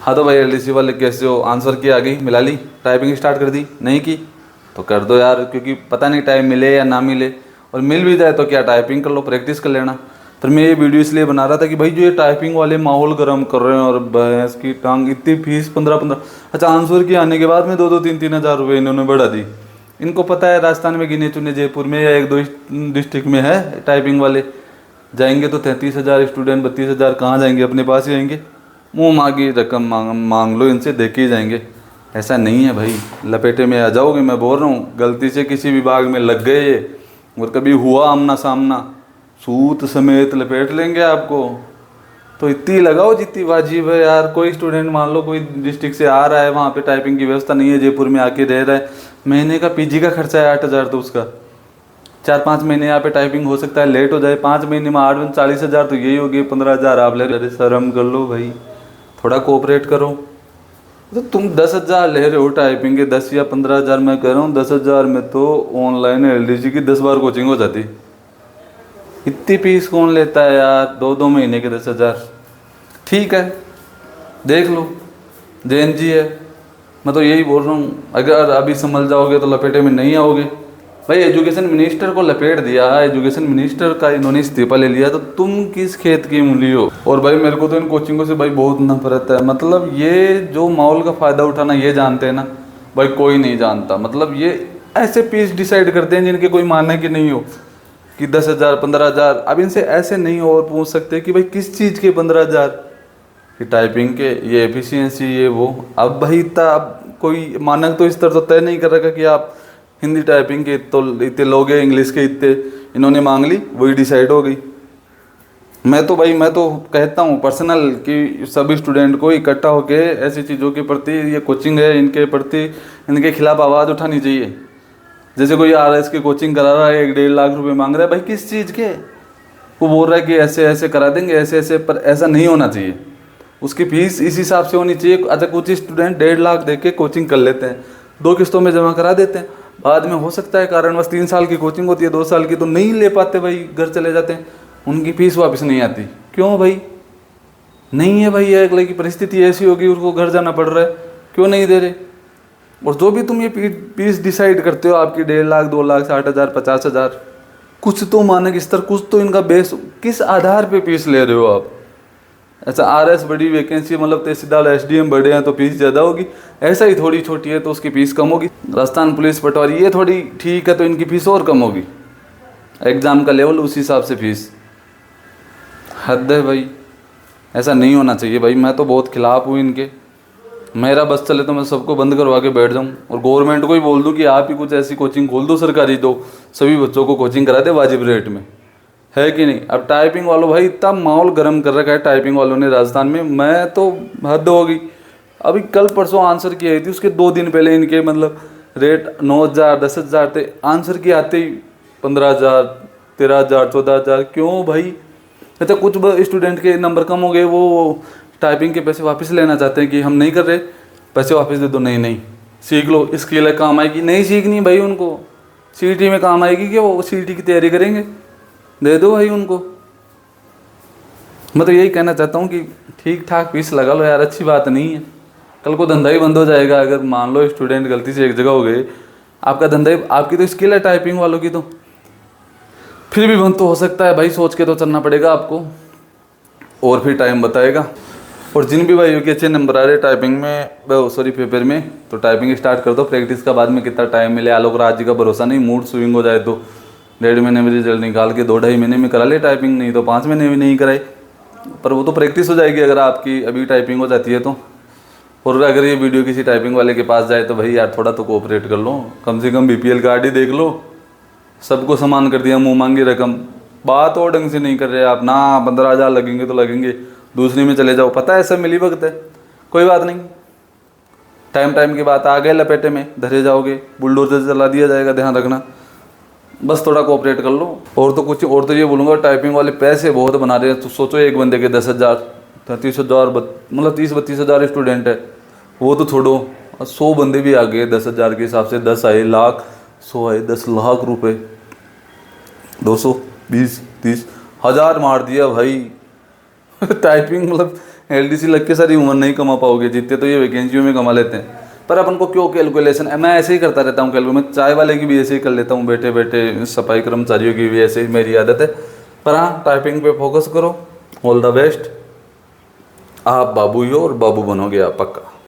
हाँ तो भाई एलडीसी वाले कैसे हो, आंसर की आ गई, मिला ली, टाइपिंग स्टार्ट कर दी, नहीं की तो कर दो यार, क्योंकि पता नहीं टाइम मिले या ना मिले, और मिल भी जाए तो क्या टाइपिंग कर लो, प्रैक्टिस कर लेना। पर मैं ये वीडियो इसलिए बना रहा था कि भाई जो ये टाइपिंग वाले माहौल गर्म कर रहे हैं, और भैंस की टांग, इतनी फीस 15-15, अच्छा आंसर की आने के बाद में 2-2 3-3 हज़ार रुपये इन्होंने बढ़ा दी। इनको पता है राजस्थान में गिने चुने जयपुर में या 1-2 डिस्ट्रिक्ट में है टाइपिंग वाले, जाएंगे तो 33 हज़ार स्टूडेंट, 32 हज़ार कहाँ जाएंगे, अपने पास ही आएंगे, मुंह मांगी रकम मांग लो इनसे, दे के ही जाएंगे। ऐसा नहीं है भाई, लपेटे में आ जाओगे, मैं बोल रहा हूँ, गलती से किसी विभाग में लग गए ये और कभी हुआ आमना सामना, सूत समेत लपेट लेंगे आपको। तो इतनी लगाओ जितनी वाजिब है यार। कोई स्टूडेंट मान लो कोई डिस्ट्रिक्ट से आ रहा है, वहाँ पे टाइपिंग की व्यवस्था नहीं है, जयपुर में आके रह रहा है, महीने का पीजी का खर्चा है 8 हज़ार, तो उसका 4-5 महीने यहाँ पे टाइपिंग हो सकता है लेट हो जाए, 5 महीने में 8-40 हज़ार, तो यही हो गई 15 हज़ार आप ले रहे। अरे शर्म कर लो भाई, थोड़ा कोऑपरेट करो। तो तुम 10 हज़ार ले रहे हो टाइपिंग के, 10 या 15 हज़ार मैं कह रहा हूँ, 10 हज़ार में तो ऑनलाइन एलडीसी की 10 बार कोचिंग हो जाती। इतनी फीस कौन लेता है यार, 2-2 महीने के 10 हज़ार। ठीक है, देख लो, जैन जी है, मैं तो यही बोल रहा हूँ, अगर अभी समझ जाओगे तो लपेटे में नहीं आओगे। भाई एजुकेशन मिनिस्टर को लपेट दिया, एजुकेशन मिनिस्टर का इन्होंने इस्तीफा ले लिया, तो तुम किस खेत की मूली हो। और भाई मेरे को तो इन कोचिंगों से भाई बहुत नफरत है, मतलब ये जो माहौल का फ़ायदा उठाना ये जानते हैं ना भाई, कोई नहीं जानता। मतलब ये ऐसे फीस डिसाइड करते हैं जिनके कोई मानने की नहीं हो, कि 10 हज़ार 15 हज़ार। अब इनसे ऐसे नहीं और पूछ सकते कि भाई किस चीज़ के 15 हज़ार, कि टाइपिंग के, ये एफिशिएंसी, ये वो। अब भाई इतना, अब कोई मानक तो स्तर तो तय नहीं कर रखा कि आप हिंदी टाइपिंग के तो इतने लोग हैं, इंग्लिश के इतने, इन्होंने मांग ली, वही डिसाइड हो गई। मैं तो कहता हूँ पर्सनल कि सभी स्टूडेंट को इकट्ठा होके ऐसी चीज़ों के प्रति, ये कोचिंग है इनके प्रति, इनके खिलाफ आवाज़ उठानी चाहिए। जैसे कोई आरएस की कोचिंग करा रहा है, 1-1.5 लाख रुपए मांग रहा है, भाई किस चीज़ के, वो बोल रहा है कि ऐसे ऐसे करा देंगे, ऐसे ऐसे, पर ऐसा नहीं होना चाहिए। उसकी फीस इस हिसाब से होनी चाहिए। अच्छा कुछ स्टूडेंट 1.5 लाख दे के कोचिंग कर लेते हैं, 2 किस्तों में जमा करा देते हैं, बाद में हो सकता है कारणवश 3 साल की कोचिंग होती है, 2 साल की, तो नहीं ले पाते भाई, घर चले जाते हैं, उनकी फीस वापस नहीं आती। क्यों भाई, नहीं है भाई, अगले की परिस्थिति ऐसी होगी, उसको घर जाना पड़ रहा है, क्यों नहीं दे रहे। और जो भी तुम ये फीस डिसाइड करते हो, आपकी 1.5 लाख 2 लाख 60 हज़ार 50 हज़ार, कुछ तो मानक स्तर, कुछ तो इनका बेस, किस आधार पे फीस ले रहे हो आप। ऐसा आरएस बड़ी वैकेंसी, मतलब तहसीलदार एसडीएम बड़े हैं तो फीस ज़्यादा होगी, ऐसा ही थोड़ी छोटी है तो उसकी फीस कम होगी। राजस्थान पुलिस पटवारी ये थोड़ी ठीक है तो इनकी फीस और कम होगी, एग्ज़ाम का लेवल उस हिसाब से फीस। हद है भाई, ऐसा नहीं होना चाहिए भाई। मैं तो बहुत खिलाफ हूँ इनके, मेरा बस चले तो मैं सबको बंद करवा के बैठ जाऊँ, और गवर्नमेंट को ही बोल दूँ कि आप ही कुछ ऐसी कोचिंग खोल दो सरकारी, दो सभी बच्चों को कोचिंग करा दे वाजिब रेट में, है कि नहीं। अब टाइपिंग वालों भाई इतना माहौल गर्म कर रखा है टाइपिंग वालों ने राजस्थान में, मैं तो हद होगी। अभी कल परसों आंसर की आई थी, उसके 2 दिन पहले इनके मतलब रेट 9 हज़ार 10 हज़ार थे, आंसर की आते ही 15 हज़ार 13 हज़ार 14 हज़ार। क्यों भाई, अच्छा कुछ स्टूडेंट के नंबर कम हो गए, वो टाइपिंग के पैसे वापस लेना चाहते हैं कि हम नहीं कर रहे, पैसे वापस दे दो। नहीं नहीं, सीख लो, स्किल है, काम आएगी। नहीं सीखनी भाई, उनको सीईटी में काम आएगी कि वो सीईटी की तैयारी करेंगे, दे दो भाई उनको। मैं तो यही कहना चाहता हूँ कि ठीक ठाक फीस लगा लो यार, अच्छी बात नहीं है। कल को धंधा ही बंद हो जाएगा, अगर मान लो स्टूडेंट गलती से एक जगह हो गए, आपका धंधा ही, आपकी तो स्किल है टाइपिंग वालों की, तो फिर भी बंद तो हो सकता है भाई, सोच के तो चलना पड़ेगा आपको, और फिर टाइम बताएगा। और जिन भी भाइयों के अच्छे नंबर आ रहे टाइपिंग में, सॉरी पेपर में, तो टाइपिंग स्टार्ट कर दो, प्रैक्टिस का बाद में कितना टाइम मिले आलोक राज जी का भरोसा नहीं, मूड स्विंग हो जाए तो 1.5 महीने में रिजल्ट निकाल के 2-2.5 महीने में करा ले टाइपिंग, नहीं तो 5 महीने में नहीं कराई, पर वो तो प्रैक्टिस हो जाएगी अगर आपकी अभी टाइपिंग हो जाती है तो। और अगर ये वीडियो किसी टाइपिंग वाले के पास जाए तो भाई यार थोड़ा तो कोऑपरेट कर लो, कम से कम बीपीएल कार्ड ही देख लो। सबको समान कर दिया, मुँह मांगी रकम, बात और ढंग से नहीं कर रहे आप ना। 15 हज़ार लगेंगे तो लगेंगे, दूसरी में चले जाओ, पता है सब मिली वक्त है, कोई बात नहीं, टाइम की बात आ गए लपेटे में धरे जाओगे, बुलडोजर चला दिया जाएगा, ध्यान रखना। बस थोड़ा कोऑपरेट कर लो। और तो कुछ, और तो ये बोलूँगा, टाइपिंग वाले पैसे बहुत बना रहे हैं। तो सोचो एक बंदे के 10 हज़ार 33 हज़ार, मतलब 30-32 हज़ार स्टूडेंट है, वो तो छोड़ो, 100 बंदे भी आ गए 10 हज़ार के हिसाब से, 10 आए लाख, 100 आए 10 लाख रुपए, 220-30 हज़ार मार दिया भाई। टाइपिंग मतलब LDC लग के सारी उम्र नहीं कमा पाओगे, जितने तो ये वैकेंसियों में कमा लेते हैं। पर अपन को क्यों कैलकुलेशन, मैं ऐसे ही करता रहता हूँ कैलकुलेशन, मैं चाय वाले की भी ऐसे ही कर लेता हूँ, बैठे बैठे सफाई कर्मचारियों की भी ऐसे ही मेरी आदत है। पर हाँ, टाइपिंग पे फोकस करो। All the best. आप बाबू ही हो और बाबू बनोगे आप पक्का।